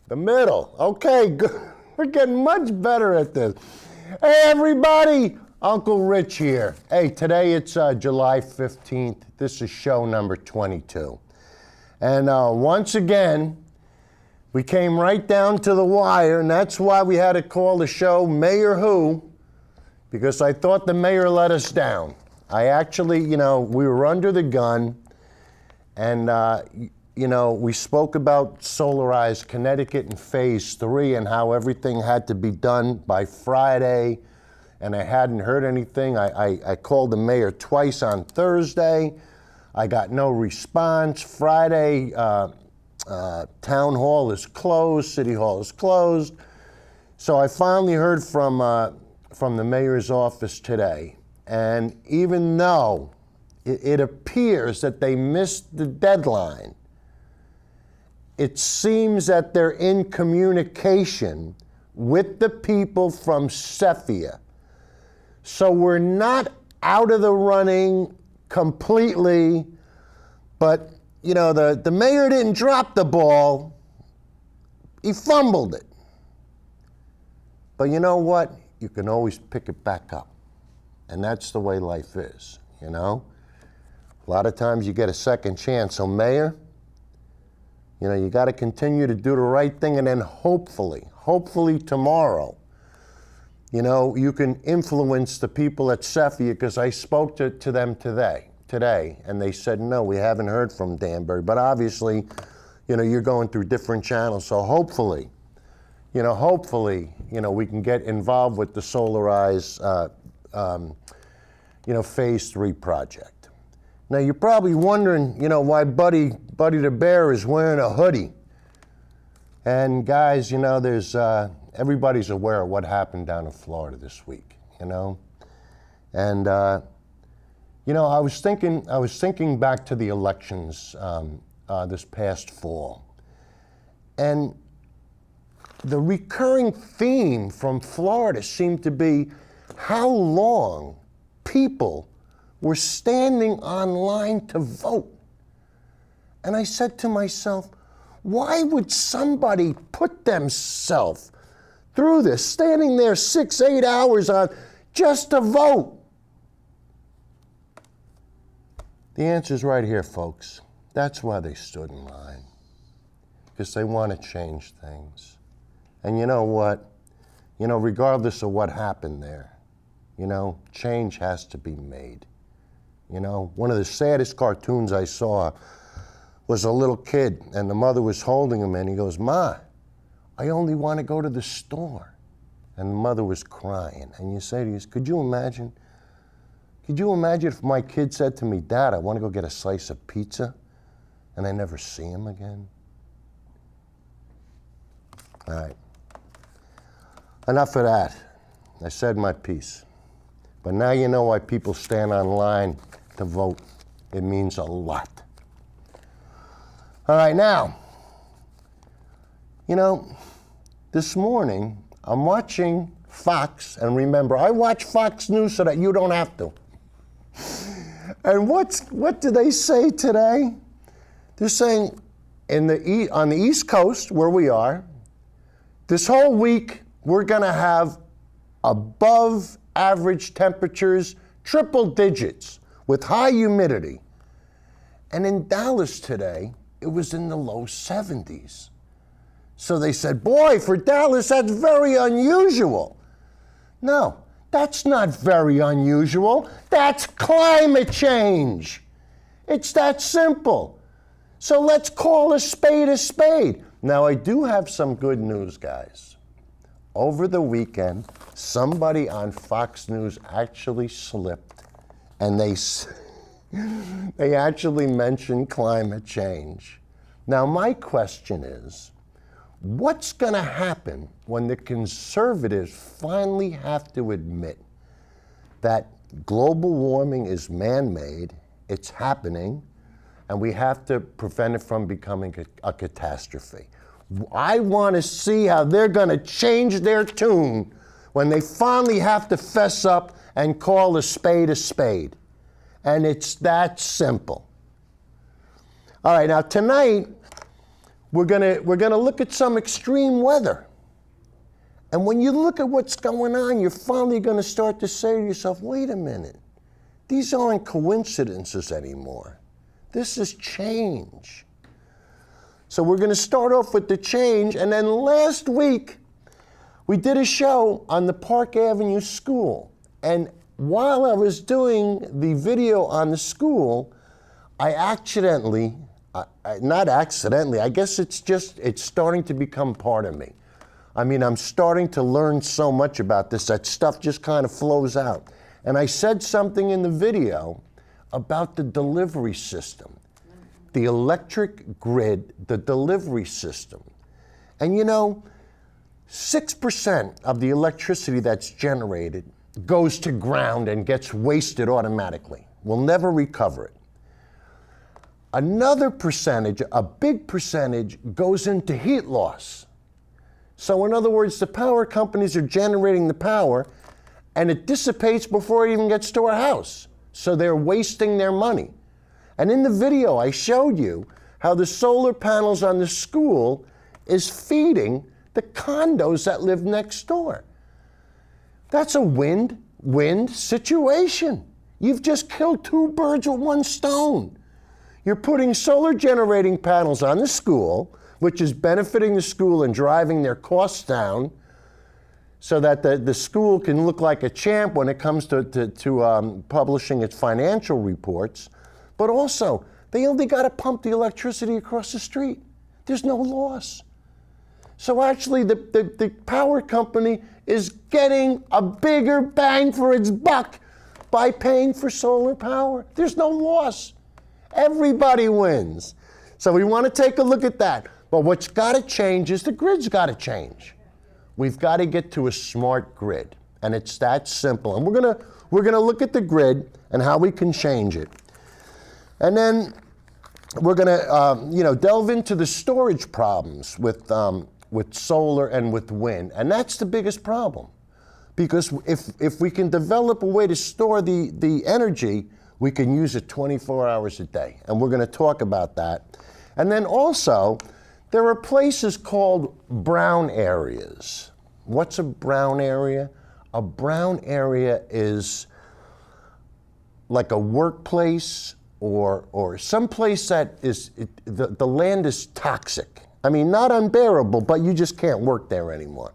The middle. Okay, good. We're getting much better at this. Hey, everybody. Uncle Rich here. Hey, today it's July 15th. This is show number 22. And once again, we came right down to the wire, and that's why we had to call the show Mayor Who, because I thought the mayor let us down. I actually, we were under the gun, and, we spoke about Solarize Connecticut in Phase 3 and how everything had to be done by Friday, and I hadn't heard anything. I called the mayor twice on Thursday. I got no response. Friday, Town Hall is closed, City Hall is closed. So I finally heard from the mayor's office today. And even though it appears that they missed the deadline, it seems that they're in communication with the people from CEFIA. So we're not out of the running completely, but the mayor didn't drop the ball, he fumbled it. But you know what? You can always pick it back up. And that's the way life is, A lot of times you get a second chance. So Mayor, you got to continue to do the right thing, and then hopefully tomorrow, you can influence the people at CEFIA, because I spoke to them today, and they said, no, we haven't heard from Danbury. But obviously, you're going through different channels. So hopefully, we can get involved with the Solarize, Phase 3 project. Now, you're probably wondering, why Buddy the Bear is wearing a hoodie. And guys, there's, everybody's aware of what happened down in Florida this week, And, I was thinking back to the elections this past fall. And the recurring theme from Florida seemed to be how long people were standing online to vote. And I said to myself, why would somebody put themselves through this, standing there 6-8 hours on just to vote? The answer's right here, folks. That's why they stood in line, because they want to change things. And you know what? Regardless of what happened there, change has to be made. One of the saddest cartoons I saw was a little kid, and the mother was holding him, and he goes, Ma, I only want to go to the store. And the mother was crying. And you say to yourself, could you imagine if my kid said to me, Dad, I want to go get a slice of pizza, and I never see him again? All right. Enough of that. I said my piece. But now you know why people stand online to vote. It means a lot. All right, now, this morning I'm watching Fox, and remember, I watch Fox News so that you don't have to. And what do they say today? They're saying on the East Coast, where we are, this whole week we're going to have above average temperatures, triple digits, with high humidity. And in Dallas today, it was in the low 70s. So they said, boy, for Dallas, that's very unusual. No, that's not very unusual. That's climate change. It's that simple. So let's call a spade a spade. Now, I do have some good news, guys. Over the weekend, somebody on Fox News actually slipped, and they actually mentioned climate change. Now, my question is, what's going to happen when the conservatives finally have to admit that global warming is man-made, it's happening, and we have to prevent it from becoming a catastrophe? I want to see how they're going to change their tune when they finally have to fess up and call a spade a spade. And it's that simple. All right, now tonight, we're gonna look at some extreme weather. And when you look at what's going on, you're finally gonna start to say to yourself, wait a minute, these aren't coincidences anymore. This is change. So we're gonna start off with the change, and then last week, we did a show on the Park Avenue School. And while I was doing the video on the school, I accidentally, not accidentally, I guess it's starting to become part of me. I mean, I'm starting to learn so much about this that stuff just kind of flows out. And I said something in the video about the delivery system, the electric grid, the delivery system. And you know, 6% of the electricity that's generated goes to ground and gets wasted automatically. We'll never recover it. Another percentage, a big percentage, goes into heat loss. So in other words, the power companies are generating the power and it dissipates before it even gets to our house. So they're wasting their money. And in the video, I showed you how the solar panels on the school is feeding the condos that live next door. That's a win-win situation. You've just killed two birds with one stone. You're putting solar generating panels on the school, which is benefiting the school and driving their costs down so that the school can look like a champ when it comes to publishing its financial reports. But also, they only got to pump the electricity across the street. There's no loss. So actually, the power company is getting a bigger bang for its buck by paying for solar power. There's no loss. Everybody wins. So we want to take a look at that. But what's got to change is the grid's got to change. We've got to get to a smart grid, and it's that simple. And we're gonna look at the grid and how we can change it. And then we're gonna delve into the storage problems with solar and with wind, and that's the biggest problem. Because if we can develop a way to store the energy, we can use it 24 hours a day, and we're gonna talk about that. And then also, there are places called brown areas. What's a brown area? A brown area is like a workplace or some place that is, the land is toxic. I mean, not unbearable, but you just can't work there anymore.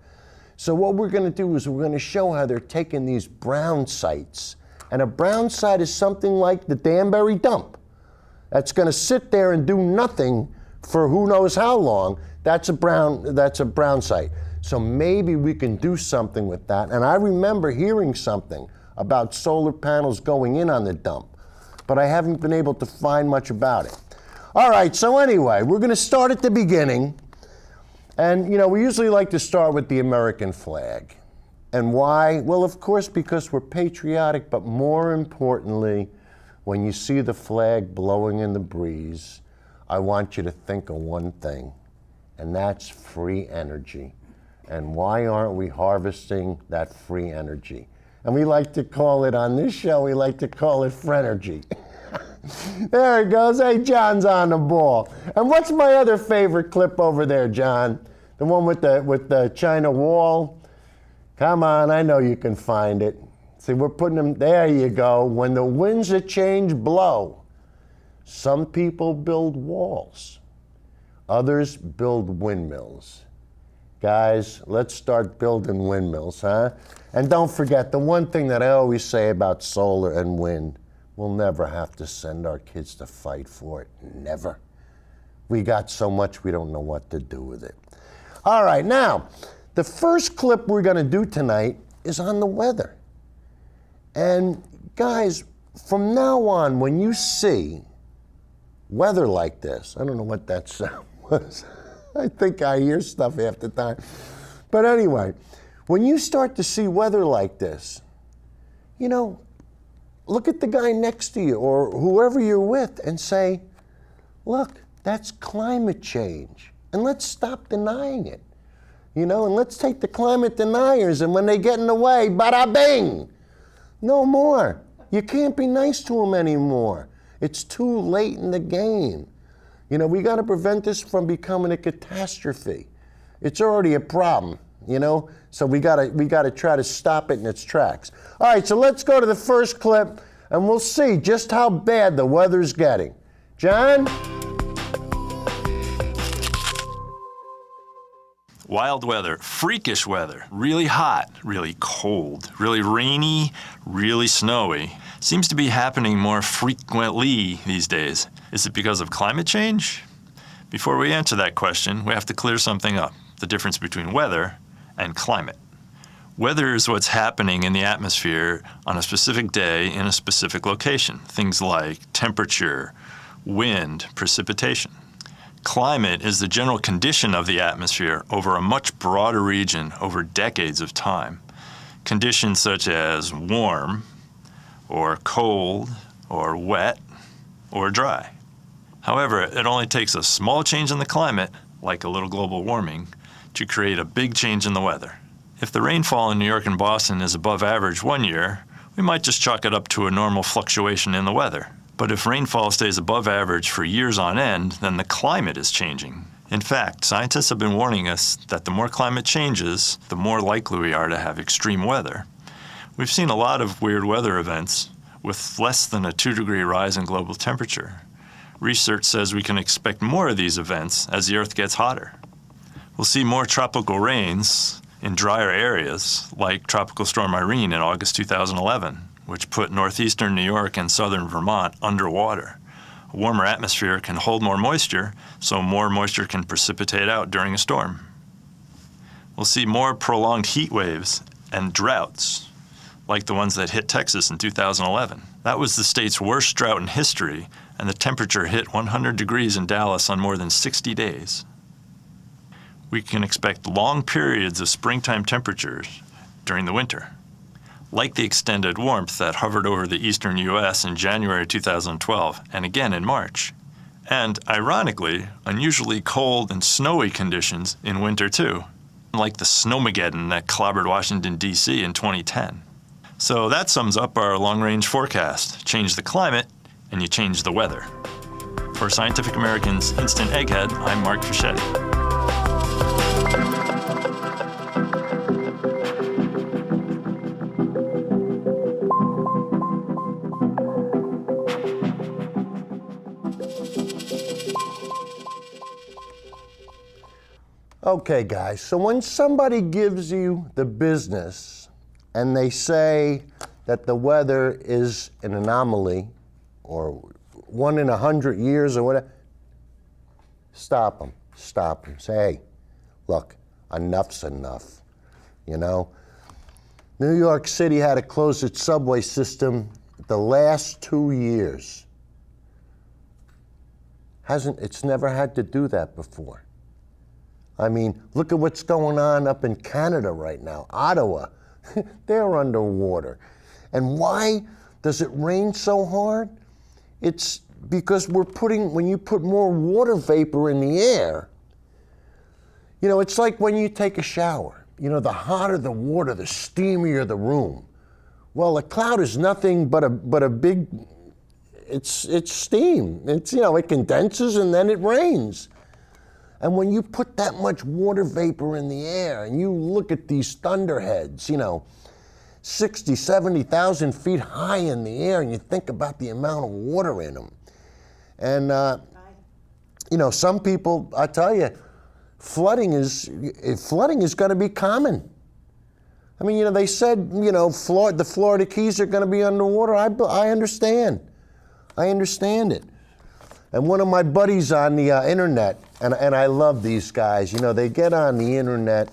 So what we're gonna do is we're gonna show how they're taking these brown sites, and a brown site is something like the Danbury dump that's gonna sit there and do nothing for who knows how long. That's a brown site. So maybe we can do something with that. And I remember hearing something about solar panels going in on the dump, but I haven't been able to find much about it. All right, so anyway, we're gonna start at the beginning. And we usually like to start with the American flag. And why? Well, of course, because we're patriotic, but more importantly, when you see the flag blowing in the breeze, I want you to think of one thing, and that's free energy. And why aren't we harvesting that free energy? And we like to call it, on this show, we like to call it Frenergy. There it goes. Hey, John's on the ball. And what's my other favorite clip over there, John? The one with the China wall? Come on, I know you can find it. See, we're putting them, there you go. When the winds of change blow, some people build walls. Others build windmills. Guys, let's start building windmills, huh? And don't forget, the one thing that I always say about solar and wind, we'll never have to send our kids to fight for it. Never. We got so much we don't know what to do with it. All right, now, the first clip we're gonna do tonight is on the weather. And guys, from now on, when you see weather like this, I don't know what that sound was. I think I hear stuff half the time. But anyway, when you start to see weather like this, look at the guy next to you or whoever you're with and say, look, that's climate change. And let's stop denying it. And let's take the climate deniers, and when they get in the way, bada bing! No more. You can't be nice to them anymore. It's too late in the game. You know, we got to prevent this from becoming a catastrophe. It's already a problem, you know? So we got to try to stop it in its tracks. All right, so let's go to the first clip, and we'll see just how bad the weather's getting. John? Wild weather, freakish weather, really hot, really cold, really rainy, really snowy. Seems to be happening more frequently these days. Is it because of climate change? Before we answer that question, we have to clear something up, the difference between weather and climate. Weather is what's happening in the atmosphere on a specific day in a specific location, things like temperature, wind, precipitation. Climate is the general condition of the atmosphere over a much broader region over decades of time. Conditions such as warm, or cold, or wet, or dry. However, it only takes a small change in the climate, like a little global warming, to create a big change in the weather. If the rainfall in New York and Boston is above average one year, we might just chalk it up to a normal fluctuation in the weather. But if rainfall stays above average for years on end, then the climate is changing. In fact, scientists have been warning us that the more climate changes, the more likely we are to have extreme weather. We've seen a lot of weird weather events with less than a 2-degree rise in global temperature. Research says we can expect more of these events as the Earth gets hotter. We'll see more tropical rains in drier areas, like Tropical Storm Irene in August 2011. Which put northeastern New York and southern Vermont underwater. A warmer atmosphere can hold more moisture, so more moisture can precipitate out during a storm. We'll see more prolonged heat waves and droughts, like the ones that hit Texas in 2011. That was the state's worst drought in history, and the temperature hit 100 degrees in Dallas on more than 60 days. We can expect long periods of springtime temperatures during the winter, like the extended warmth that hovered over the eastern U.S. in January 2012 and again in March. And, ironically, unusually cold and snowy conditions in winter too, like the snowmageddon that clobbered Washington, D.C. in 2010. So that sums up our long-range forecast. Change the climate, and you change the weather. For Scientific American's Instant Egghead, I'm Mark Fischetti. Okay, guys, so when somebody gives you the business and they say that the weather is an anomaly or 1 in 100 years or whatever, stop them. Say, hey, look, enough's enough, you know? New York City had to close its subway system the last 2 years. It's never had to do that before. I mean, look at what's going on up in Canada right now. Ottawa, they're underwater. And why does it rain so hard? It's because when you put more water vapor in the air, you know, it's like when you take a shower. You know, the hotter the water, the steamier the room. Well, a cloud is nothing but a big, it's steam. It's, you know, it condenses and then it rains. And when you put that much water vapor in the air and you look at these thunderheads, you know, 60, 70,000 feet high in the air, and you think about the amount of water in them. And, you know, some people, I tell you, flooding is going to be common. I mean, you know, they said, you know, the Florida Keys are going to be underwater. I understand. I understand it. And one of my buddies on the internet, and I love these guys, you know, they get on the internet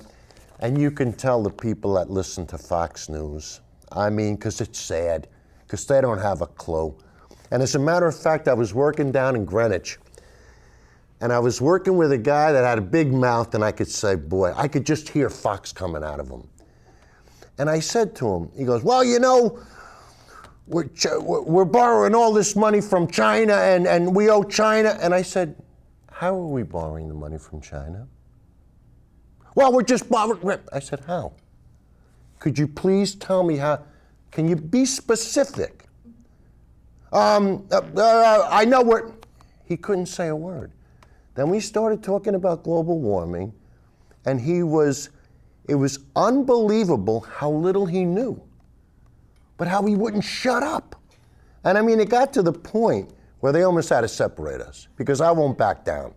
and you can tell the people that listen to Fox News. I mean, because it's sad, because they don't have a clue. And as a matter of fact, I was working down in Greenwich, and I was working with a guy that had a big mouth, and I could say, boy, I could just hear Fox coming out of him. And I said to him, he goes, well, you know, we're borrowing all this money from China, and we owe China. And I said, how are we borrowing the money from China? Well, we're just borrowing. I said, how? Could you please tell me how? Can you be specific? I know where. He couldn't say a word. Then we started talking about global warming, and it was unbelievable how little he knew, but how he wouldn't shut up. And I mean, it got to the point where they almost had to separate us, because I won't back down.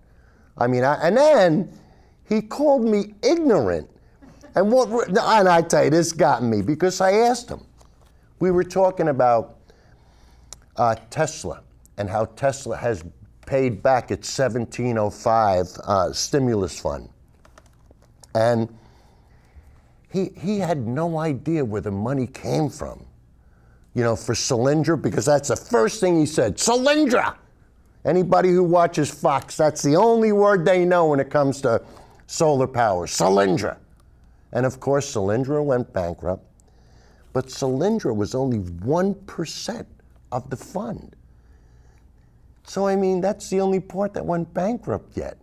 I mean, and then he called me ignorant. And I tell you, this got me, because I asked him. We were talking about Tesla, and how Tesla has paid back its 1705 stimulus fund. And he had no idea where the money came from, you know, for Solyndra, because that's the first thing he said, Solyndra. Anybody who watches Fox, that's the only word they know when it comes to solar power, Solyndra. And of course, Solyndra went bankrupt, but Solyndra was only 1% of the fund. So, I mean, that's the only part that went bankrupt yet.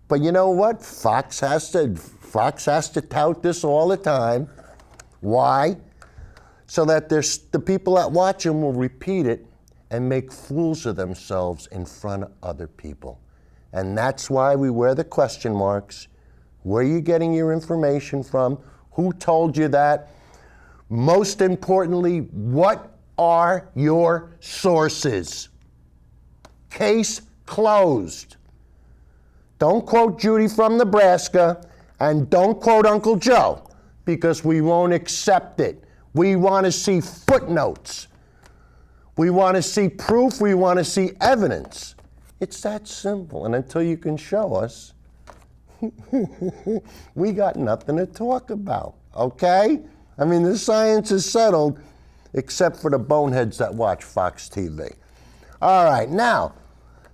But you know what? Fox has to tout this all the time. Why? So that the people that watch him will repeat it and make fools of themselves in front of other people. And that's why we wear the question marks. Where are you getting your information from? Who told you that? Most importantly, what are your sources? Case closed. Don't quote Judy from Nebraska, and don't quote Uncle Joe, because we won't accept it. We want to see footnotes. We want to see proof. We want to see evidence. It's that simple. And until you can show us, we got nothing to talk about, okay? I mean, the science is settled, except for the boneheads that watch Fox TV. All right, now,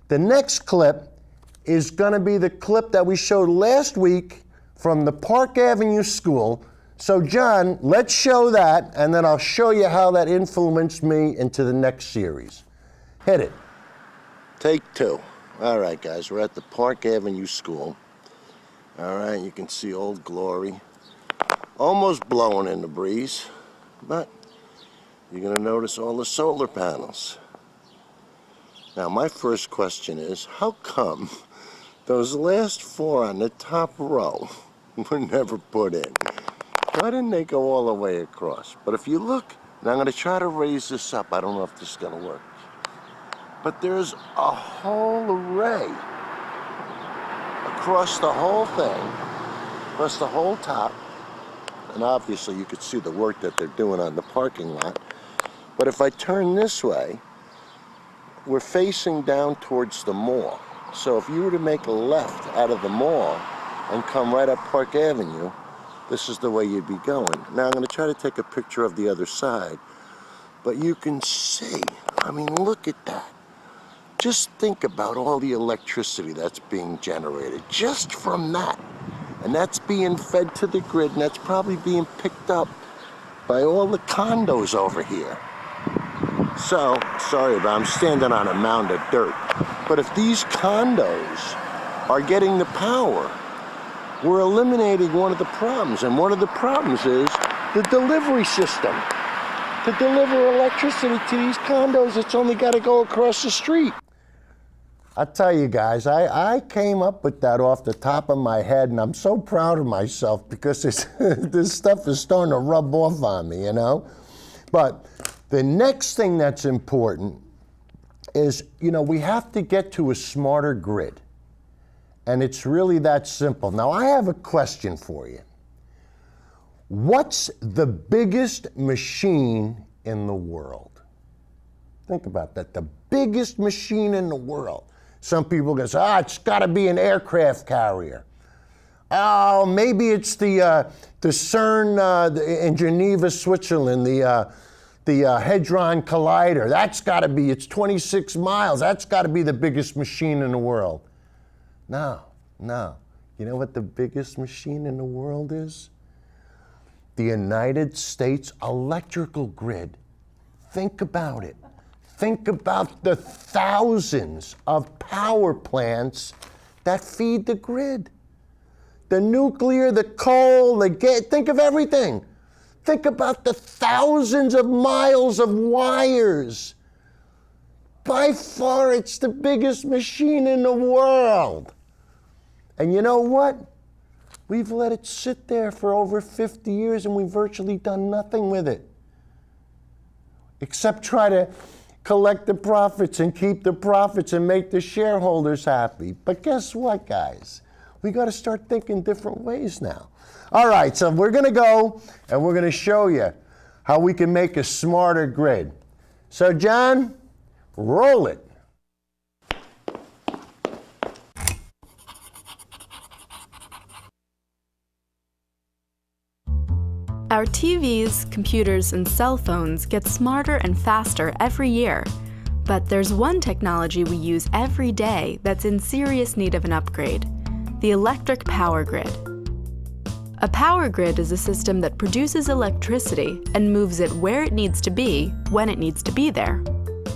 the next clip is going to be the clip that we showed last week from the Park Avenue School. So, John, let's show that, and then I'll show you how that influenced me into the next series. Hit it. Take two. All right, guys, we're at the Park Avenue School. All right, you can see Old Glory almost blowing in the breeze, but you're going to notice all the solar panels. Now, my first question is, how come those last four on the top row were never put in? Why didn't they go all the way across? But if you look, and I'm going to try to raise this up. I don't know if this is going to work. But there's a whole array across the whole thing, across the whole top. And obviously you could see the work that they're doing on the parking lot. But if I turn this way, we're facing down towards the mall. So if you were to make a left out of the mall and come right up Park Avenue, this is the way you'd be going. Now I'm going to try to take a picture of the other side, but you can see, I mean, look at that. Just think about all the electricity that's being generated just from that. And that's being fed to the grid, and that's probably being picked up by all the condos over here. So, sorry, but I'm standing on a mound of dirt. But if these condos are getting the power, we're eliminating one of the problems. And one of the problems is the delivery system. To deliver electricity to these condos, it's only got to go across the street. I tell you guys, I came up with that off the top of my head, and I'm so proud of myself because this stuff is starting to rub off on me, you know? But the next thing that's important is, you know, we have to get to a smarter grid. And it's really that simple. Now, I have a question for you. What's the biggest machine in the world? Think about that, the biggest machine in the world. Some people are going to say, it's got to be an aircraft carrier. Oh, maybe it's the CERN in Geneva, Switzerland, the Hadron Collider. That's got to be, it's 26 miles. That's got to be the biggest machine in the world. No. You know what the biggest machine in the world is? The United States electrical grid. Think about it. Think about the thousands of power plants that feed the grid. The nuclear, the coal, the gas, think of everything. Think about the thousands of miles of wires By far, it's the biggest machine in the world. And you know what? We've let it sit there for over 50 years and we've virtually done nothing with it. Except try to collect the profits and keep the profits and make the shareholders happy. But guess what, guys? We got to start thinking different ways now. All right, so we're going to go and we're going to show you how we can make a smarter grid. So, John, roll it. Our TVs, computers, and cell phones get smarter and faster every year. But there's one technology we use every day that's in serious need of an upgrade: the electric power grid. A power grid is a system that produces electricity and moves it where it needs to be, when it needs to be there.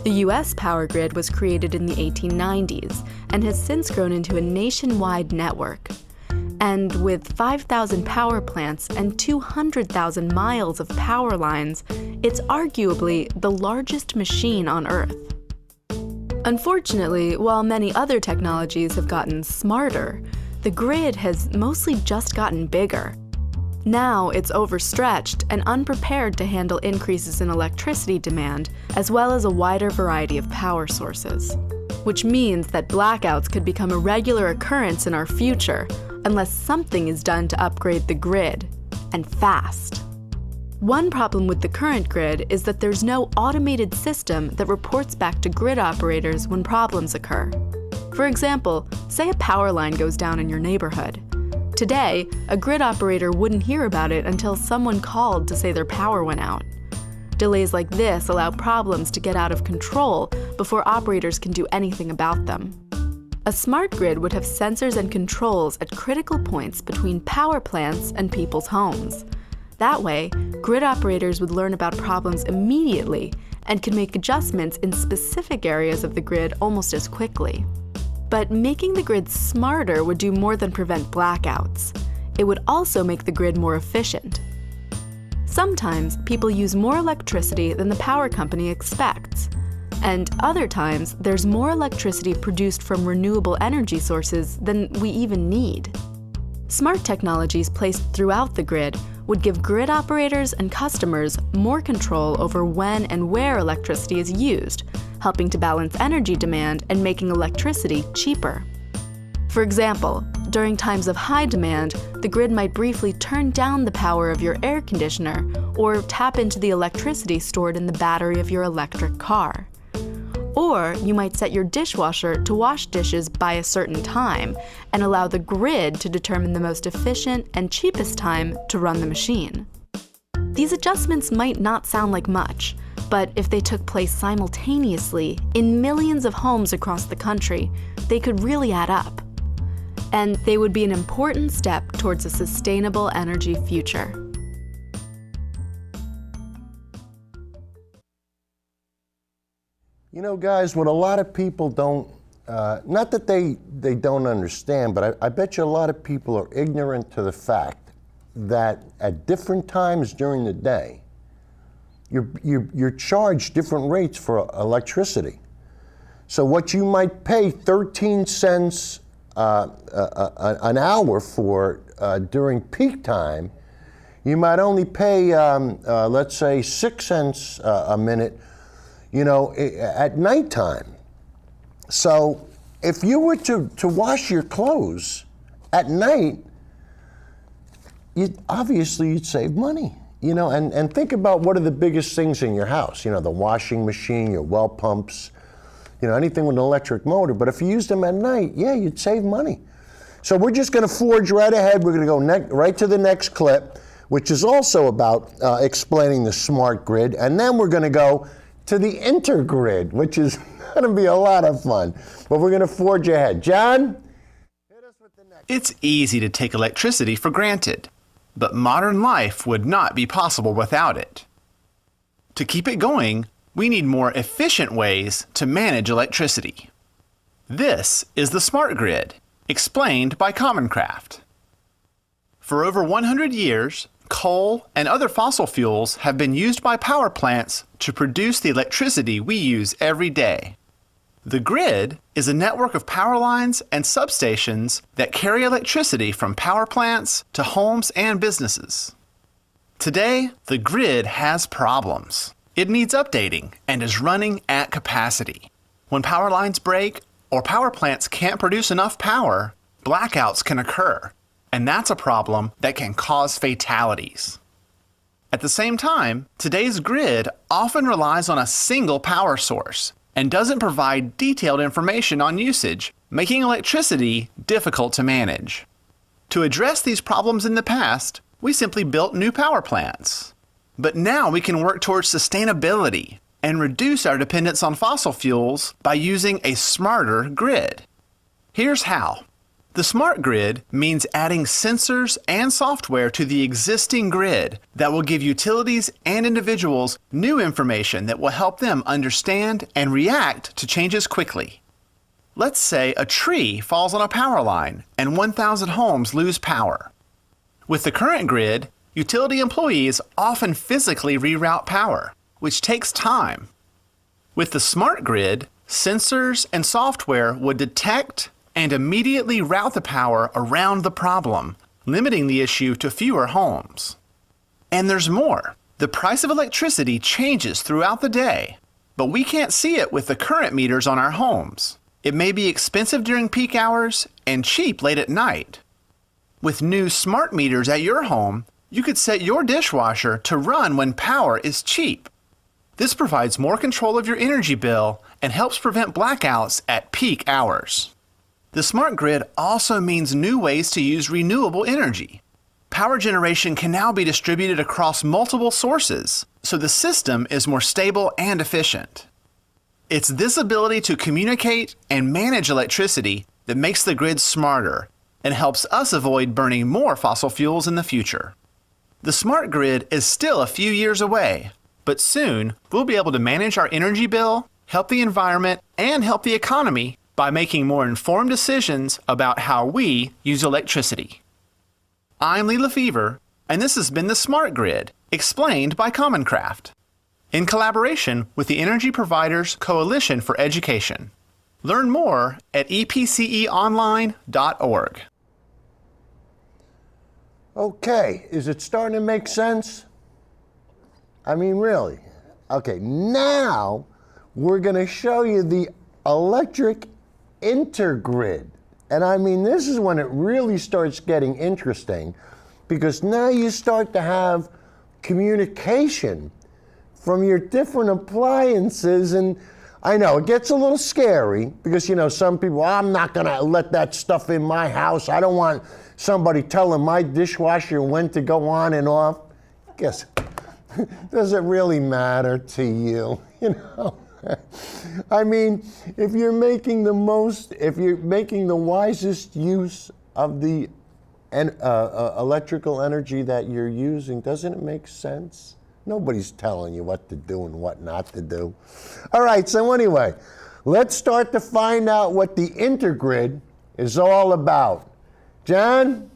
The US power grid was created in the 1890s and has since grown into a nationwide network. And with 5,000 power plants and 200,000 miles of power lines, it's arguably the largest machine on Earth. Unfortunately, while many other technologies have gotten smarter, the grid has mostly just gotten bigger. Now it's overstretched and unprepared to handle increases in electricity demand, as well as a wider variety of power sources. Which means that blackouts could become a regular occurrence in our future, unless something is done to upgrade the grid, and fast. One problem with the current grid is that there's no automated system that reports back to grid operators when problems occur. For example, say a power line goes down in your neighborhood. Today, a grid operator wouldn't hear about it until someone called to say their power went out. Delays like this allow problems to get out of control before operators can do anything about them. A smart grid would have sensors and controls at critical points between power plants and people's homes. That way, grid operators would learn about problems immediately and can make adjustments in specific areas of the grid almost as quickly. But making the grid smarter would do more than prevent blackouts. It would also make the grid more efficient. Sometimes people use more electricity than the power company expects. And other times, there's more electricity produced from renewable energy sources than we even need. Smart technologies placed throughout the grid would give grid operators and customers more control over when and where electricity is used, helping to balance energy demand and making electricity cheaper. For example, during times of high demand, the grid might briefly turn down the power of your air conditioner or tap into the electricity stored in the battery of your electric car. Or you might set your dishwasher to wash dishes by a certain time and allow the grid to determine the most efficient and cheapest time to run the machine. These adjustments might not sound like much, but if they took place simultaneously in millions of homes across the country, they could really add up. And they would be an important step towards a sustainable energy future. You know, guys, what a lot of people don't, not that they don't understand, but I bet you a lot of people are ignorant to the fact that at different times during the day, you're charged different rates for electricity. So what you might pay 13 cents an hour for during peak time, you might only pay, let's say, 6 cents a minute, you know, at nighttime. So if you were to wash your clothes at night, obviously you'd save money. You know, and think about what are the biggest things in your house. You know, the washing machine, your well pumps, you know, anything with an electric motor. But if you use them at night, yeah, you'd save money. So we're just going to forge right ahead. We're going to go right to the next clip, which is also about explaining the smart grid. And then we're going to go to the intergrid, which is going to be a lot of fun. But we're going to forge ahead. John? Hit us with the next. It's easy to take electricity for granted, but modern life would not be possible without it. To keep it going, we need more efficient ways to manage electricity. This is the smart grid, explained by Commoncraft. For over 100 years, coal and other fossil fuels have been used by power plants to produce the electricity we use every day. The grid is a network of power lines and substations that carry electricity from power plants to homes and businesses. Today, the grid has problems. It needs updating and is running at capacity. When power lines break or power plants can't produce enough power, blackouts can occur, and that's a problem that can cause fatalities. At the same time, today's grid often relies on a single power source and doesn't provide detailed information on usage, making electricity difficult to manage. To address these problems in the past, we simply built new power plants. But now we can work towards sustainability and reduce our dependence on fossil fuels by using a smarter grid. Here's how. The smart grid means adding sensors and software to the existing grid that will give utilities and individuals new information that will help them understand and react to changes quickly. Let's say a tree falls on a power line and 1,000 homes lose power. With the current grid, utility employees often physically reroute power, which takes time. With the smart grid, sensors and software would detect and immediately route the power around the problem, limiting the issue to fewer homes. And there's more. The price of electricity changes throughout the day, but we can't see it with the current meters on our homes. It may be expensive during peak hours and cheap late at night. With new smart meters at your home, you could set your dishwasher to run when power is cheap. This provides more control of your energy bill and helps prevent blackouts at peak hours. The smart grid also means new ways to use renewable energy. Power generation can now be distributed across multiple sources, so the system is more stable and efficient. It's this ability to communicate and manage electricity that makes the grid smarter and helps us avoid burning more fossil fuels in the future. The smart grid is still a few years away, but soon we'll be able to manage our energy bill, help the environment, and help the economy by making more informed decisions about how we use electricity. I'm Lee Lefevre, and this has been the Smart Grid, explained by Commoncraft, in collaboration with the Energy Providers Coalition for Education. Learn more at epceonline.org. Okay, is it starting to make sense? I mean, really? Okay, now we're going to show you the electric intergrid. And I mean, this is when it really starts getting interesting, because now you start to have communication from your different appliances. And I know it gets a little scary because, you know, some people, I'm not going to let that stuff in my house. I don't want somebody telling my dishwasher when to go on and off. Guess, does it really matter to you? You know? I mean, if you're making the wisest use of the electrical energy that you're using, doesn't it make sense? Nobody's telling you what to do and what not to do. All right, so anyway, let's start to find out what the intergrid is all about. John?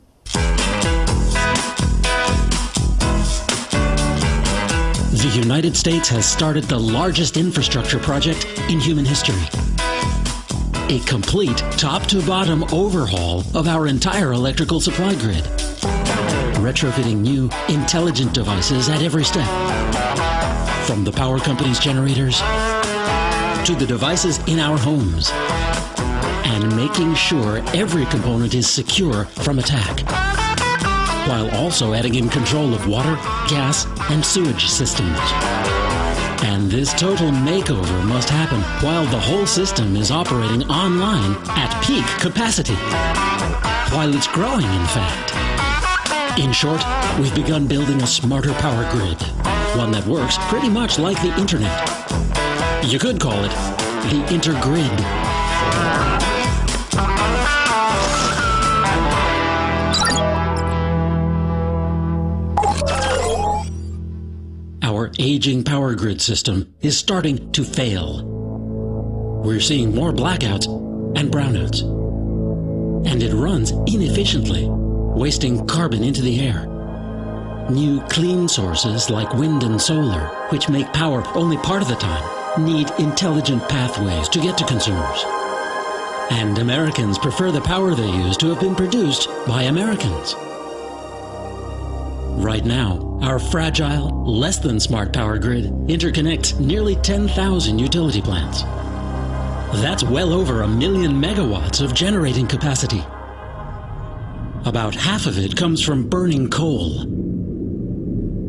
The United States has started the largest infrastructure project in human history. A complete top-to-bottom overhaul of our entire electrical supply grid. Retrofitting new, intelligent devices at every step. From the power company's generators to the devices in our homes. And making sure every component is secure from attack, while also adding in control of water, gas, and sewage systems. And this total makeover must happen while the whole system is operating online at peak capacity. While it's growing, in fact. In short, we've begun building a smarter power grid, one that works pretty much like the internet. You could call it the intergrid. Our aging power grid system is starting to fail. We're seeing more blackouts and brownouts. And it runs inefficiently, wasting carbon into the air. New clean sources like wind and solar, which make power only part of the time, need intelligent pathways to get to consumers. And Americans prefer the power they use to have been produced by Americans. Right now, our fragile, less than smart power grid interconnects nearly 10,000 utility plants. That's well over 1 million megawatts of generating capacity. About half of it comes from burning coal.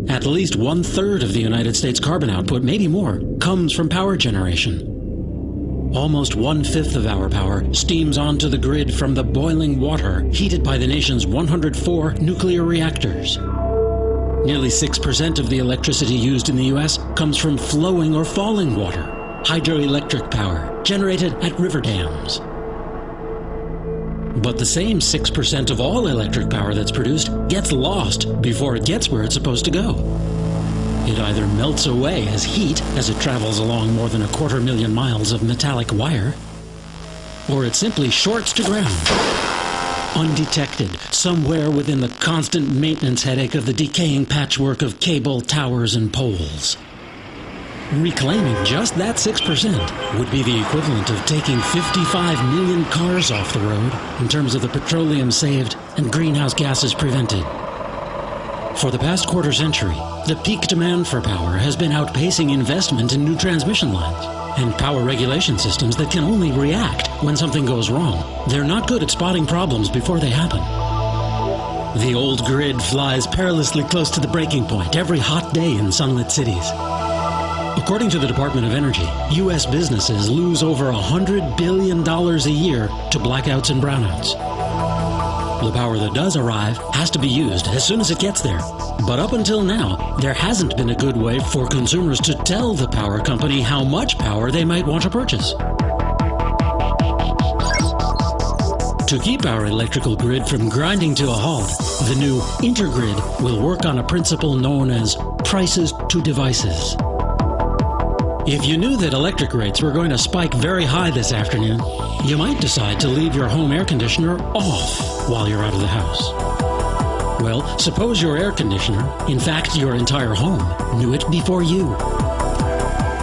At least 1/3 of the United States carbon output, maybe more, comes from power generation. Almost 1/5 of our power steams onto the grid from the boiling water heated by the nation's 104 nuclear reactors. Nearly 6% of the electricity used in the U.S. comes from flowing or falling water, hydroelectric power generated at river dams. But the same 6% of all electric power that's produced gets lost before it gets where it's supposed to go. It either melts away as heat as it travels along more than 250,000 miles of metallic wire, or it simply shorts to ground, undetected, somewhere within the constant maintenance headache of the decaying patchwork of cable, towers, and poles. Reclaiming just that 6% would be the equivalent of taking 55 million cars off the road in terms of the petroleum saved and greenhouse gases prevented. For the past quarter century, the peak demand for power has been outpacing investment in new transmission lines and power regulation systems that can only react when something goes wrong. They're not good at spotting problems before they happen. The old grid flies perilously close to the breaking point every hot day in sunlit cities. According to the Department of Energy, U.S. businesses lose over $100 billion a year to blackouts and brownouts. The power that does arrive has to be used as soon as it gets there. But up until now, there hasn't been a good way for consumers to tell the power company how much power they might want to purchase. To keep our electrical grid from grinding to a halt, the new Intergrid will work on a principle known as prices to devices. If you knew that electric rates were going to spike very high this afternoon, you might decide to leave your home air conditioner off while you're out of the house. Well, suppose your air conditioner, in fact your entire home, knew it before you.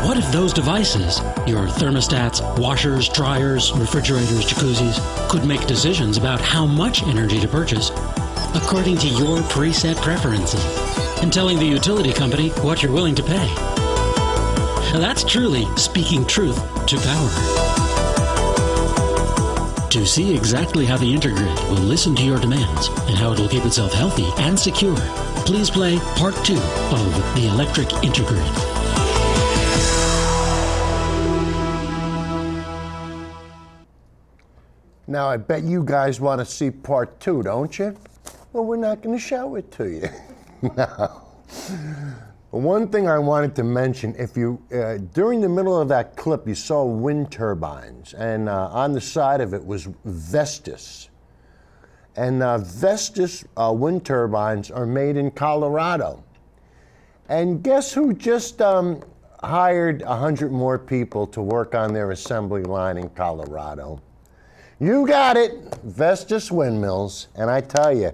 What if those devices, your thermostats, washers, dryers, refrigerators, jacuzzis, could make decisions about how much energy to purchase according to your preset preferences and telling the utility company what you're willing to pay? That's truly speaking truth to power. To see exactly how the Intergrid will listen to your demands and how it will keep itself healthy and secure, please play Part 2 of the Electric Intergrid. Now, I bet you guys want to see Part 2, don't you? Well, we're not going to show it to you. No. One thing I wanted to mention, if you, during the middle of that clip, you saw wind turbines, and on the side of it was Vestas. And Vestas wind turbines are made in Colorado. And guess who just hired 100 more people to work on their assembly line in Colorado? You got it, Vestas windmills. And I tell you,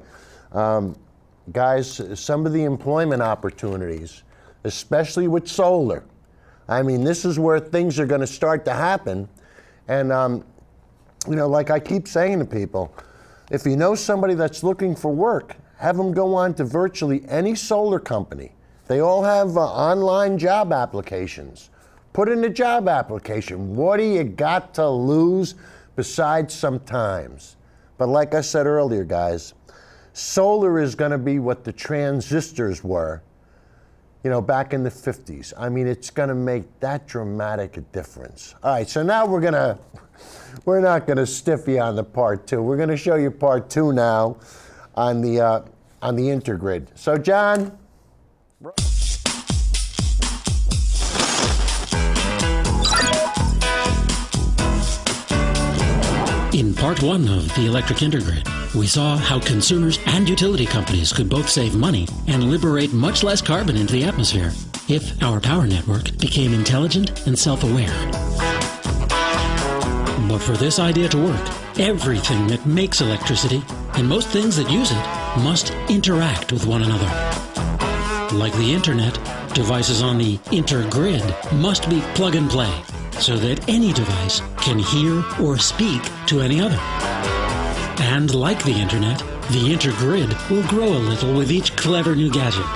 guys, some of the employment opportunities, especially with solar. I mean, this is where things are going to start to happen. And, you know, like I keep saying to people, if you know somebody that's looking for work, have them go on to virtually any solar company. They all have online job applications. Put in a job application. What do you got to lose besides some times? But like I said earlier, guys, solar is going to be what the transistors were, you know, back in the 50s. I mean, it's going to make that dramatic a difference. All right, so now we're not going to stiff you on the Part 2. We're going to show you Part 2 now on the Intergrid. So, John. In Part 1 of the Electric Intergrid, we saw how consumers and utility companies could both save money and liberate much less carbon into the atmosphere if our power network became intelligent and self-aware. But for this idea to work, everything that makes electricity and most things that use it must interact with one another. Like the internet, Devices on the intergrid must be plug and play so that any device can hear or speak to any other. And like the internet, the intergrid will grow a little with each clever new gadget.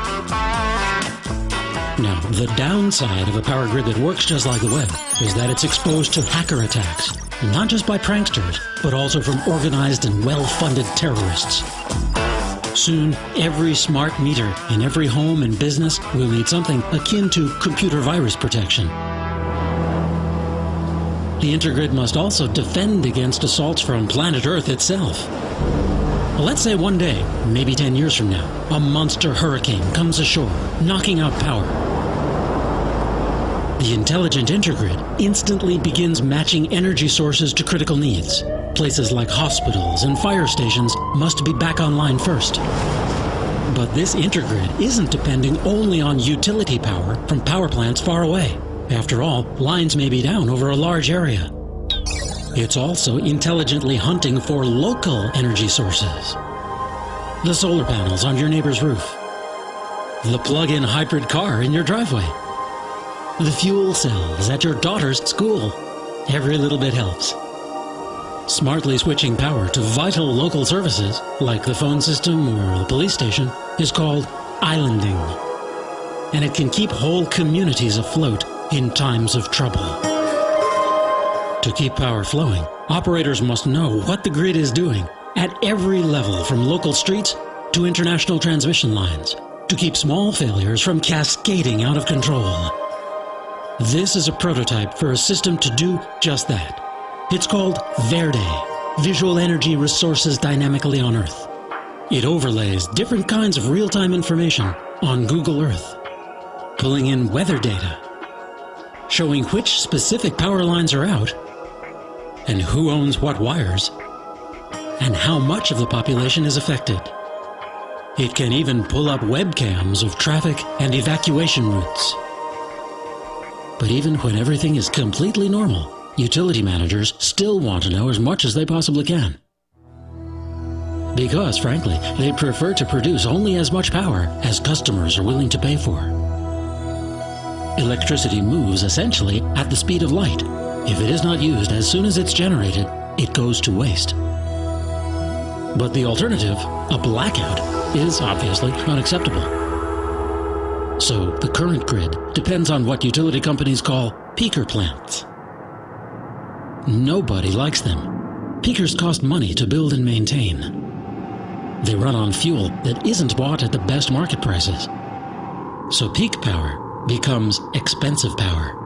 Now, the downside of a power grid that works just like the web is that it's exposed to hacker attacks, not just by pranksters, but also from organized and well-funded terrorists. Soon, every smart meter in every home and business will need something akin to computer virus protection. The intergrid must also defend against assaults from planet Earth itself. Let's say one day, maybe 10 years from now, a monster hurricane comes ashore, knocking out power. The intelligent intergrid instantly begins matching energy sources to critical needs. Places like hospitals and fire stations must be back online first. But this intergrid isn't depending only on utility power from power plants far away. After all, lines may be down over a large area. It's also intelligently hunting for local energy sources. The solar panels on your neighbor's roof. The plug-in hybrid car in your driveway. The fuel cells at your daughter's school. Every little bit helps. Smartly switching power to vital local services, like the phone system or the police station, is called islanding. And it can keep whole communities afloat in times of trouble. To keep power flowing, operators must know what the grid is doing at every level, from local streets to international transmission lines, to keep small failures from cascading out of control. This is a prototype for a system to do just that. It's called Verde, Visual Energy Resources Dynamically on Earth. It overlays different kinds of real-time information on Google Earth, pulling in weather data, showing which specific power lines are out, and who owns what wires, and how much of the population is affected. It can even pull up webcams of traffic and evacuation routes. But even when everything is completely normal, utility managers still want to know as much as they possibly can. Because, frankly, they prefer to produce only as much power as customers are willing to pay for. Electricity moves essentially at the speed of light. If it is not used as soon as it's generated, it goes to waste. But the alternative, a blackout, is obviously unacceptable. So the current grid depends on what utility companies call peaker plants. Nobody likes them. Peakers cost money to build and maintain. They run on fuel that isn't bought at the best market prices. So peak power becomes expensive power.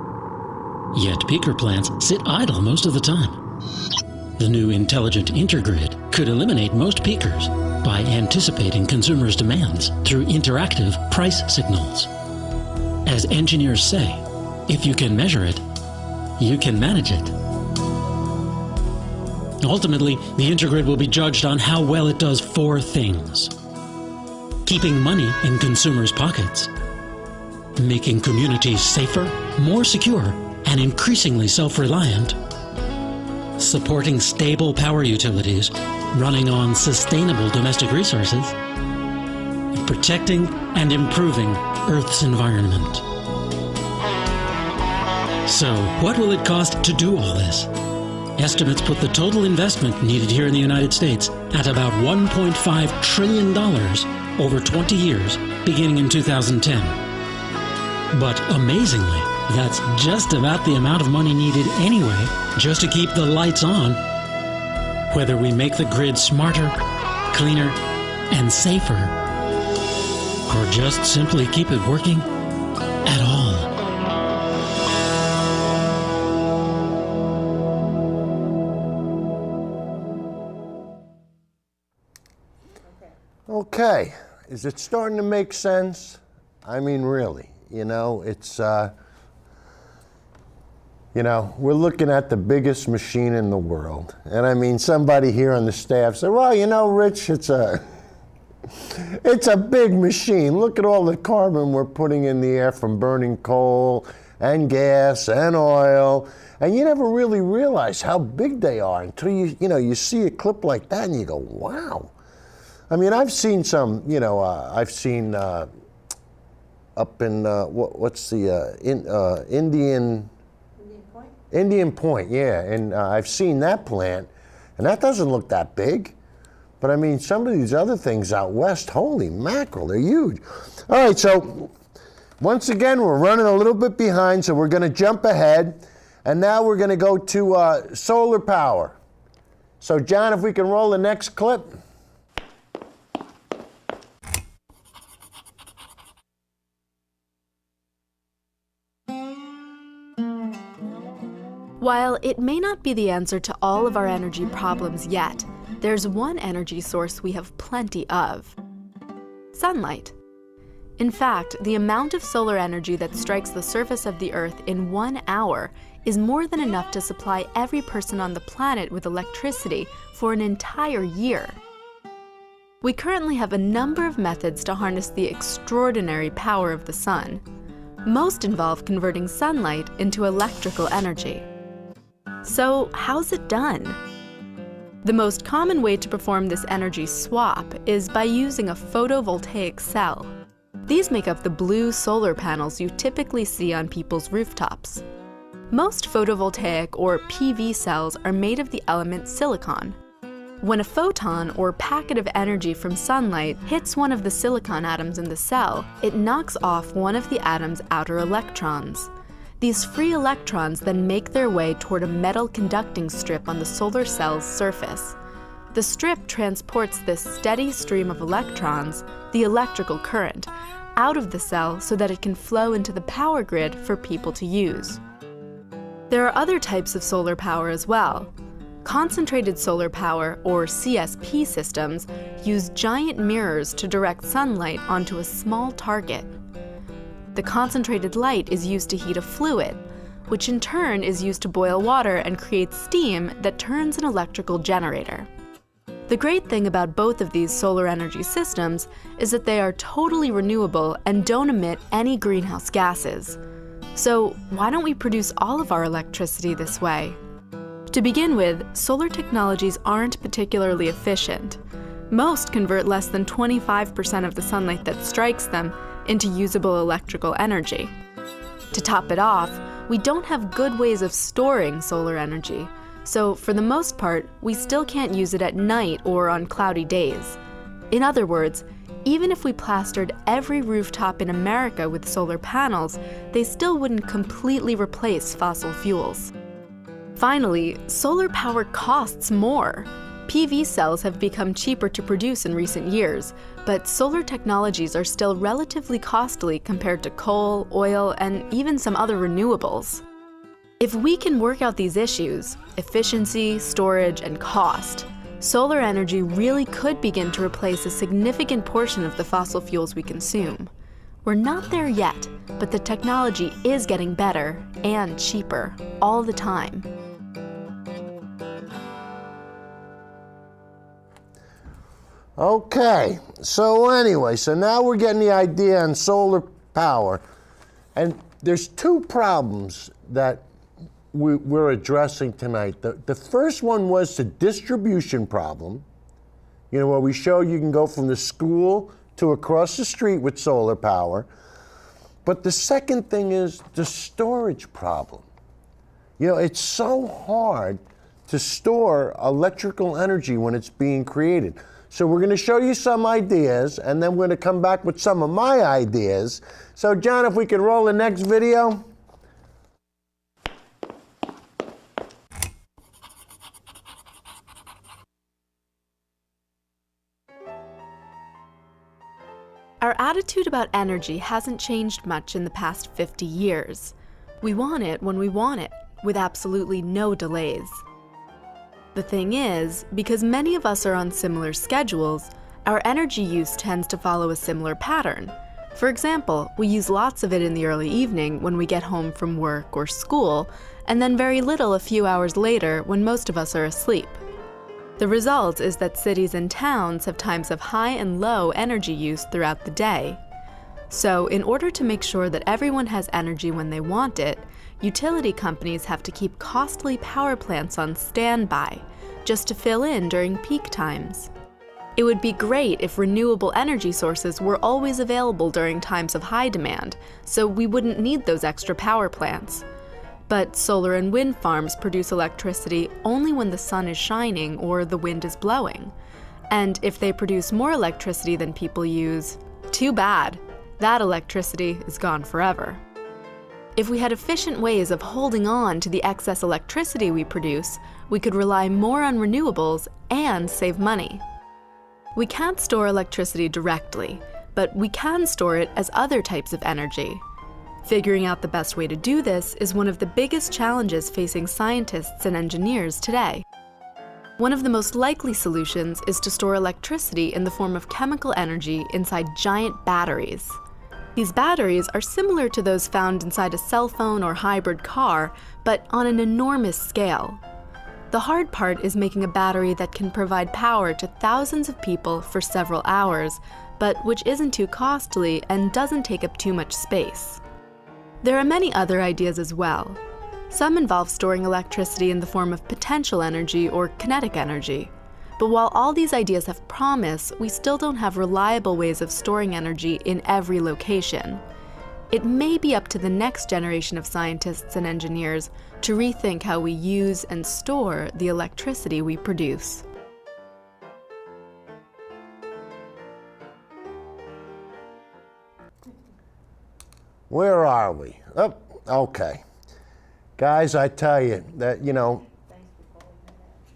Yet peaker plants sit idle most of the time. The new intelligent intergrid could eliminate most peakers by anticipating consumers' demands through interactive price signals. As engineers say, if you can measure it, you can manage it. Ultimately, the intergrid will be judged on how well it does four things: keeping money in consumers' pockets, making communities safer, more secure, and increasingly self-reliant, supporting stable power utilities running on sustainable domestic resources, and protecting and improving Earth's environment. So, what will it cost to do all this? Estimates put the total investment needed here in the United States at about $1.5 trillion over 20 years, beginning in 2010. But amazingly, that's just about the amount of money needed anyway, just to keep the lights on, whether we make the grid smarter, cleaner, and safer, or just simply keep it working at all. Okay, is it starting to make sense? I mean, really, it's, we're looking at the biggest machine in the world. And I mean, somebody here on the staff said, well, Rich, it's a big machine. Look at all the carbon we're putting in the air from burning coal and gas and oil. And you never really realize how big they are until you see a clip like that and you go, wow. I mean, I've seen some, up in, what's the, Indian Point, yeah, and I've seen that plant, and that doesn't look that big. But I mean, some of these other things out west, holy mackerel, they're huge. All right, so once again, we're running a little bit behind, so we're gonna jump ahead, and now we're gonna go to solar power. So John, if we can roll the next clip. While it may not be the answer to all of our energy problems yet, there's one energy source we have plenty of: sunlight. In fact, the amount of solar energy that strikes the surface of the Earth in 1 hour is more than enough to supply every person on the planet with electricity for an entire year. We currently have a number of methods to harness the extraordinary power of the sun. Most involve converting sunlight into electrical energy. So, how's it done? The most common way to perform this energy swap is by using a photovoltaic cell. These make up the blue solar panels you typically see on people's rooftops. Most photovoltaic or PV cells are made of the element silicon. When a photon or packet of energy from sunlight hits one of the silicon atoms in the cell, it knocks off one of the atom's outer electrons. These free electrons then make their way toward a metal conducting strip on the solar cell's surface. The strip transports this steady stream of electrons, the electrical current, out of the cell so that it can flow into the power grid for people to use. There are other types of solar power as well. Concentrated solar power, or CSP systems, use giant mirrors to direct sunlight onto a small target. The concentrated light is used to heat a fluid, which in turn is used to boil water and create steam that turns an electrical generator. The great thing about both of these solar energy systems is that they are totally renewable and don't emit any greenhouse gases. So why don't we produce all of our electricity this way? To begin with, solar technologies aren't particularly efficient. Most convert less than 25% of the sunlight that strikes them into usable electrical energy. To top it off, we don't have good ways of storing solar energy, so for the most part, we still can't use it at night or on cloudy days. In other words, even if we plastered every rooftop in America with solar panels, they still wouldn't completely replace fossil fuels. Finally, solar power costs more. PV cells have become cheaper to produce in recent years, but solar technologies are still relatively costly compared to coal, oil, and even some other renewables. If we can work out these issues, efficiency, storage, and cost, solar energy really could begin to replace a significant portion of the fossil fuels we consume. We're not there yet, but the technology is getting better and cheaper all the time. Okay, so anyway, so now we're getting the idea on solar power. And there's two problems that we're addressing tonight. The first one was the distribution problem, you know, where we show you can go from the school to across the street with solar power. But the second thing is the storage problem. You know, it's so hard to store electrical energy when it's being created. So we're going to show you some ideas, and then we're going to come back with some of my ideas. So John, if we could roll the next video. Our attitude about energy hasn't changed much in the past 50 years. We want it when we want it, with absolutely no delays. The thing is, because many of us are on similar schedules, our energy use tends to follow a similar pattern. For example, we use lots of it in the early evening when we get home from work or school, and then very little a few hours later when most of us are asleep. The result is that cities and towns have times of high and low energy use throughout the day. So, in order to make sure that everyone has energy when they want it, utility companies have to keep costly power plants on standby, just to fill in during peak times. It would be great if renewable energy sources were always available during times of high demand, so we wouldn't need those extra power plants. But solar and wind farms produce electricity only when the sun is shining or the wind is blowing. And if they produce more electricity than people use, too bad. That electricity is gone forever. If we had efficient ways of holding on to the excess electricity we produce, we could rely more on renewables and save money. We can't store electricity directly, but we can store it as other types of energy. Figuring out the best way to do this is one of the biggest challenges facing scientists and engineers today. One of the most likely solutions is to store electricity in the form of chemical energy inside giant batteries. These batteries are similar to those found inside a cell phone or hybrid car, but on an enormous scale. The hard part is making a battery that can provide power to thousands of people for several hours, but which isn't too costly and doesn't take up too much space. There are many other ideas as well. Some involve storing electricity in the form of potential energy or kinetic energy. But while all these ideas have promise, we still don't have reliable ways of storing energy in every location. It may be up to the next generation of scientists and engineers to rethink how we use and store the electricity we produce. Where are we? Oh, okay. Guys, I tell you that,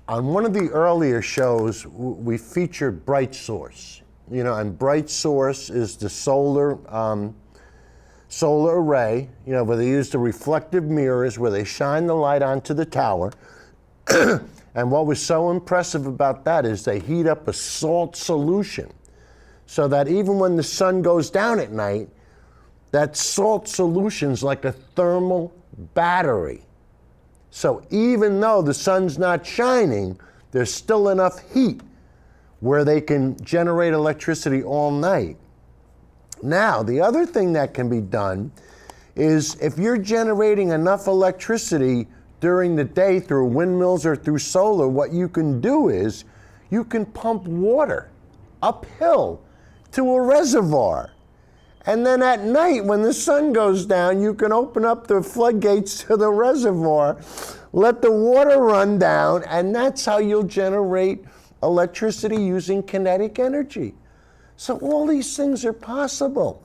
on one of the earlier shows, we featured Bright Source. And Bright Source is the solar array, where they use the reflective mirrors where they shine the light onto the tower. And what was so impressive about that is they heat up a salt solution so that even when the sun goes down at night, that salt solution's like a thermal battery. So even though the sun's not shining, there's still enough heat where they can generate electricity all night. Now, the other thing that can be done is if you're generating enough electricity during the day through windmills or through solar, what you can do is you can pump water uphill to a reservoir. And then at night, when the sun goes down, you can open up the floodgates to the reservoir, let the water run down, and that's how you'll generate electricity using kinetic energy. So all these things are possible.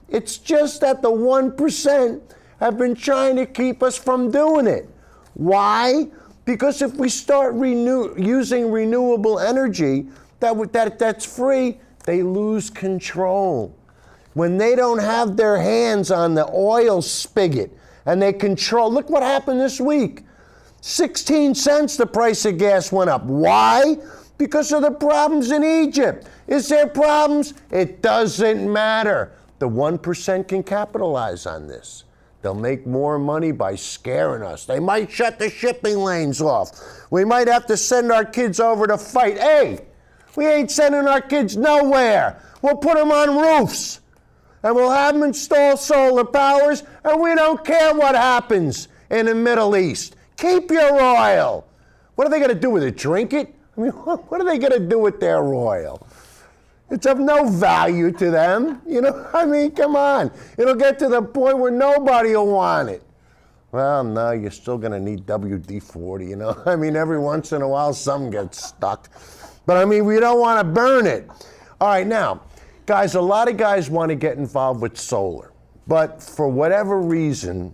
It's just that the 1% have been trying to keep us from doing it. Why? Because if we start using renewable energy that's free, they lose control. When they don't have their hands on the oil spigot and they control, look what happened this week. 16 cents the price of gas went up. Why? Because of the problems in Egypt. Is there problems? It doesn't matter. The 1% can capitalize on this. They'll make more money by scaring us. They might shut the shipping lanes off. We might have to send our kids over to fight. Hey, we ain't sending our kids nowhere. We'll put them on roofs. And we'll have them install solar powers, and we don't care what happens in the Middle East. Keep your oil. What are they going to do with it? Drink it? I mean, what are they going to do with their oil? It's of no value to them. I mean, come on. It'll get to the point where nobody will want it. Well, no, you're still going to need WD-40, I mean, every once in a while, some gets stuck. But, I mean, we don't want to burn it. All right, now, guys, a lot of guys want to get involved with solar. But for whatever reason,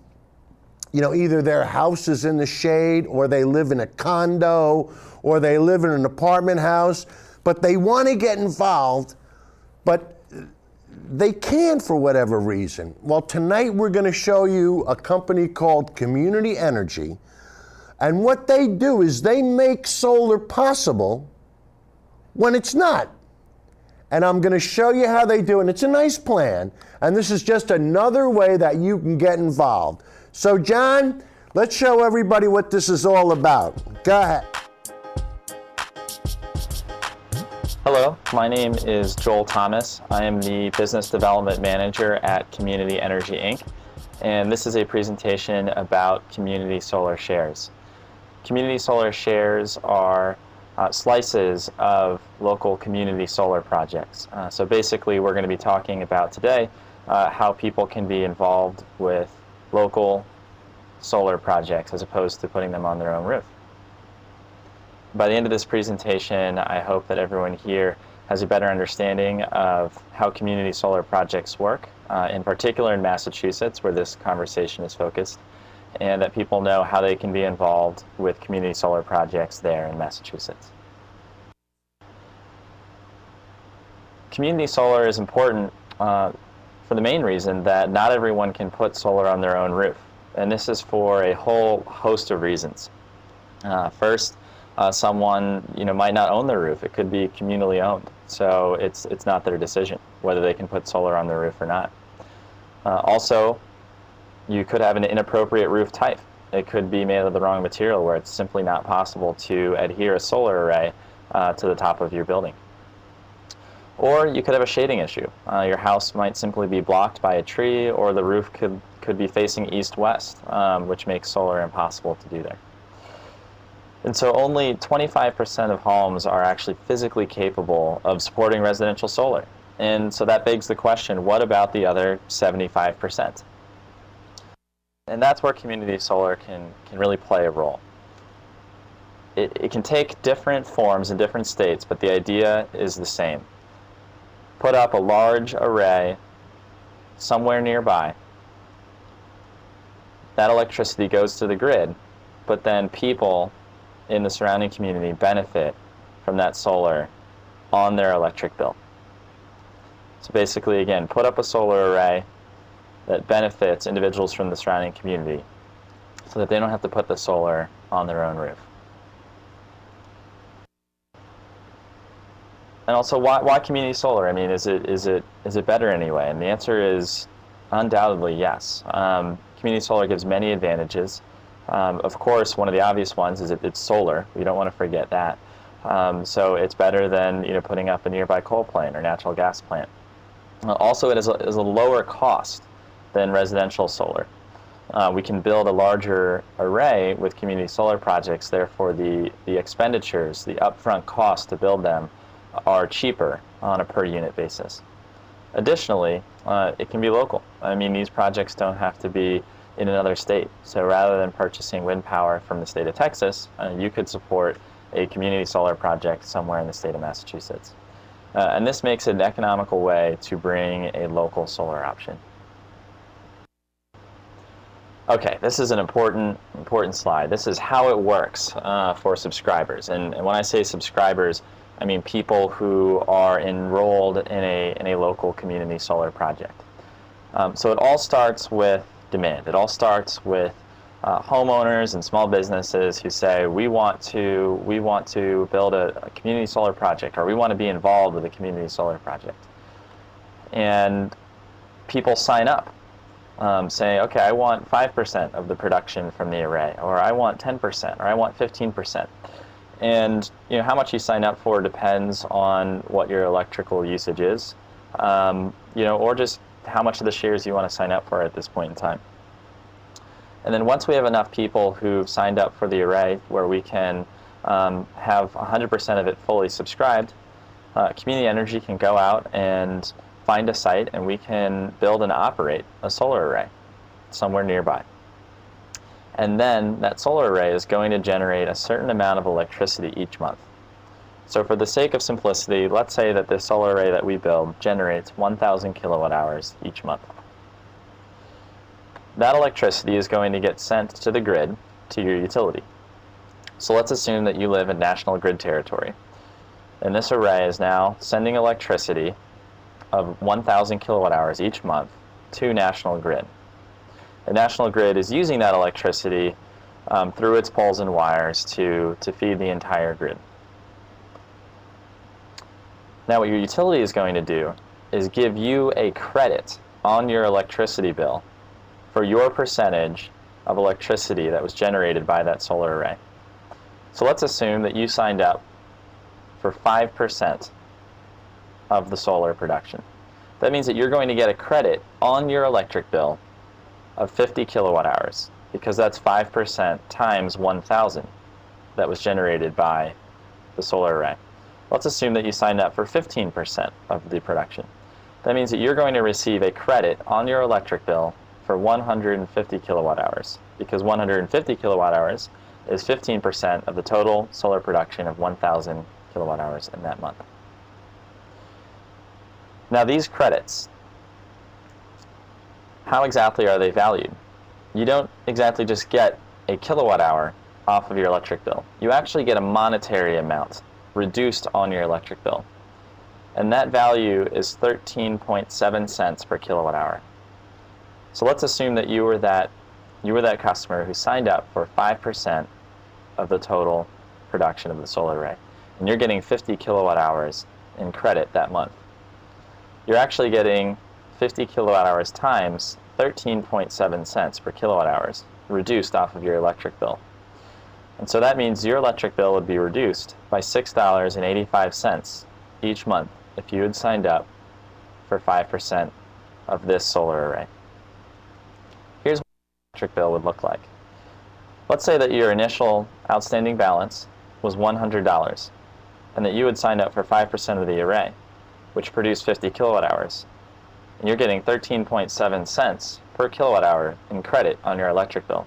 either their house is in the shade, or they live in a condo, or they live in an apartment house, but they want to get involved, but they can't for whatever reason. Well, tonight we're going to show you a company called Community Energy, and what they do is they make solar possible when it's not. And I'm going to show you how they do it. And it's a nice plan, and this is just another way that you can get involved. So, John, let's show everybody what this is all about. Go ahead. Hello, my name is Joel Thomas. I am the Business Development Manager at Community Energy, Inc., and this is a presentation about Community Solar Shares. Community Solar Shares are slices of local community solar projects. So basically, we're going to be talking about today how people can be involved with local solar projects as opposed to putting them on their own roof. By the end of this presentation, I hope that everyone here has a better understanding of how community solar projects work, in particular in Massachusetts, where this conversation is focused, and that people know how they can be involved with community solar projects there in Massachusetts. Community solar is important for the main reason that not everyone can put solar on their own roof, and this is for a whole host of reasons. First, someone might not own their roof. It could be communally owned, so it's not their decision whether they can put solar on their roof or not. Also, you could have an inappropriate roof type. It could be made of the wrong material where it's simply not possible to adhere a solar array to the top of your building. Or you could have a shading issue. Your house might simply be blocked by a tree, or the roof could be facing east-west, which makes solar impossible to do there. And so only 25% of homes are actually physically capable of supporting residential solar. And so that begs the question, what about the other 75%? And that's where community solar can really play a role. It can take different forms in different states, but the idea is the same. Put up a large array somewhere nearby. That electricity goes to the grid, but then people in the surrounding community benefit from that solar on their electric bill. So basically, again, put up a solar array that benefits individuals from the surrounding community so that they don't have to put the solar on their own roof. And also, why community solar? I mean, is it better anyway? And the answer is undoubtedly yes. Community solar gives many advantages. Of course, one of the obvious ones is it's solar. We don't want to forget that. So it's better than putting up a nearby coal plant or natural gas plant. Also, it is a lower cost than residential solar. We can build a larger array with community solar projects. Therefore, the expenditures, the upfront cost to build them, are cheaper on a per unit basis. Additionally, it can be local. I mean, these projects don't have to be in another state. So rather than purchasing wind power from the state of Texas, you could support a community solar project somewhere in the state of Massachusetts. And this makes it an economical way to bring a local solar option. Okay, this is an important slide. This is how it works for subscribers. And when I say subscribers, I mean people who are enrolled in a local community solar project. So it all starts with demand. It all starts with homeowners and small businesses who say, we want to build a community solar project, or we want to be involved with a community solar project. And people sign up, saying, okay, I want 5% of the production from the array, or I want 10%, or I want 15%. And how much you sign up for depends on what your electrical usage is, or just how much of the shares you want to sign up for at this point in time. And then once we have enough people who've signed up for the array where we can have 100% of it fully subscribed, Community Energy can go out and find a site, and we can build and operate a solar array somewhere nearby. And then that solar array is going to generate a certain amount of electricity each month. So for the sake of simplicity, let's say that this solar array that we build generates 1,000 kilowatt hours each month. That electricity is going to get sent to the grid, to your utility. So let's assume that you live in national grid territory. And this array is now sending electricity of 1,000 kilowatt hours each month to national grid. The national grid is using that electricity through its poles and wires to feed the entire grid. Now what your utility is going to do is give you a credit on your electricity bill for your percentage of electricity that was generated by that solar array. So let's assume that you signed up for 5% of the solar production. That means that you're going to get a credit on your electric bill of 50 kilowatt hours, because that's 5% times 1,000 that was generated by the solar array. Let's assume that you signed up for 15% of the production. That means that you're going to receive a credit on your electric bill for 150 kilowatt hours, because 150 kilowatt hours is 15% of the total solar production of 1,000 kilowatt hours in that month. Now these credits, how exactly are they valued? You don't exactly just get a kilowatt hour off of your electric bill. You actually get a monetary amount reduced on your electric bill. And that value is 13.7 cents per kilowatt hour. So let's assume that you were that customer who signed up for 5% of the total production of the solar array. And you're getting 50 kilowatt hours in credit that month. You're actually getting 50 kilowatt hours times 13.7 cents per kilowatt hours reduced off of your electric bill. And so that means your electric bill would be reduced by $6.85 each month if you had signed up for 5% of this solar array. Here's what your electric bill would look like. Let's say that your initial outstanding balance was $100 and that you had signed up for 5% of the array, which produced 50 kilowatt hours. And you're getting 13.7 cents per kilowatt hour in credit on your electric bill.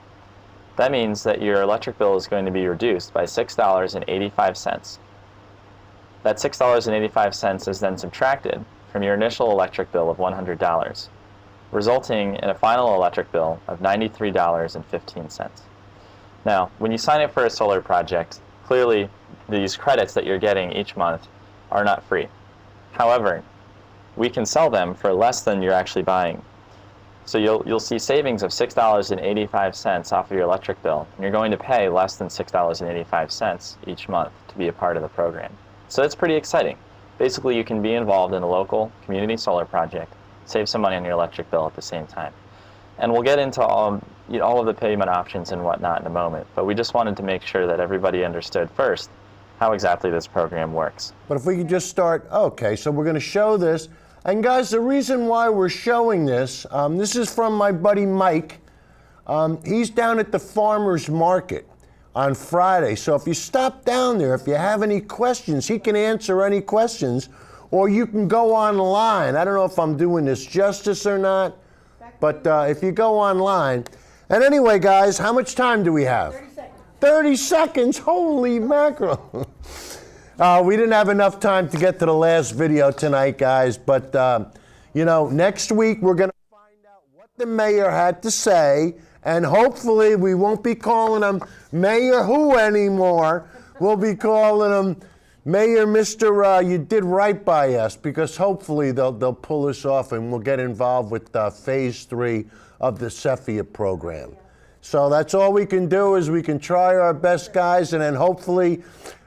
That means that your electric bill is going to be reduced by $6.85. That $6.85 is then subtracted from your initial electric bill of $100, resulting in a final electric bill of $93.15. Now, when you sign up for a solar project, clearly these credits that you're getting each month are not free. However, we can sell them for less than you're actually buying. So you'll see savings of $6.85 off of your electric bill, and you're going to pay less than $6.85 each month to be a part of the program. So it's pretty exciting. Basically, you can be involved in a local community solar project, save some money on your electric bill at the same time. And we'll get into all of the payment options and whatnot in a moment, but we just wanted to make sure that everybody understood first how exactly this program works. But if we could just start, okay, so we're going to show this. And guys, the reason why we're showing this, this is from my buddy Mike. He's down at the farmer's market on Friday. So if you stop down there, if you have any questions, he can answer any questions, or you can go online. I don't know if I'm doing this justice or not, but if you go online. And anyway, guys, how much time do we have? 30 seconds. 30 seconds, holy mackerel. We didn't have enough time to get to the last video tonight, guys, but next week we're going to find out what the mayor had to say, and hopefully we won't be calling him Mayor Who anymore. We'll be calling him Mayor Mr. You did right by us, because hopefully they'll pull us off and we'll get involved with phase 3 of the CEFIA program. So that's all we can do, is we can try our best, guys, and then hopefully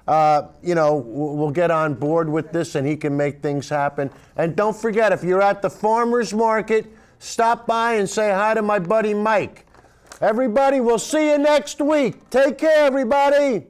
we'll get on board with this and he can make things happen. And don't forget, if you're at the farmer's market, stop by and say hi to my buddy Mike. Everybody, we'll see you next week. Take care, everybody.